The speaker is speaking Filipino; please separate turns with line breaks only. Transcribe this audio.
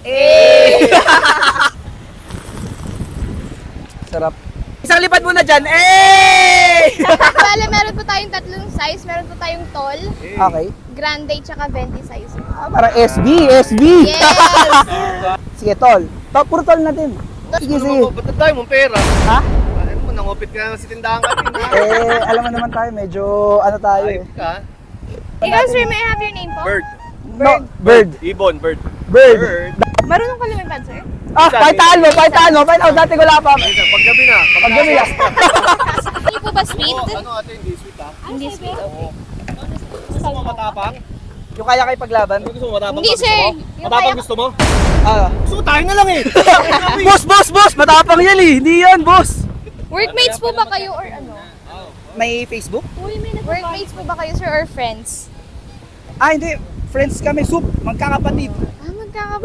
Eh! Sarap. Isang lipad muna dyan. Eh!
Bale, meron po tayong tatlong size. Meron po tayong tall,
Okay.
grande, tsaka venti size.
Parang SB.
Yes!
Sige, tol. Puro tol natin. Sige, sige.
Ba't tayo mong pera?
Ha?
Ano mo, nangupit ka na sa tindahan kanina.
Alam mo naman tayo, medyo ano tayo eh.
Ayos ka.
Ikaw, sir, may I have your name po?
Bird.
No, bird.
Ibon, bird.
Bird.
Marunong ka lumipad, sir?
Pakitaan mo. Dati ko lang pa.
Minsan, paggabi na.
Paggabi na.
Hindi po ba sweet?
Ano ate, hindi sweet ha?
Hindi sweet, okay.
Gusto mo matapang?
Yung kaya kayo paglaban.
Gusto mo matapang?
Hindi,
Gusto
sir.
mo?
Yung
Matapang
kaya-
gusto mo?
Gusto
Gusto mo tayo na lang eh.
boss! Matapang yan eh. Hindi yan, boss.
Workmates po ba kayo or ano?
May Facebook?
Workmates po ba kayo, sir, or friends?
Hindi. Friends kami, magkakapatid.
Magkakapatid.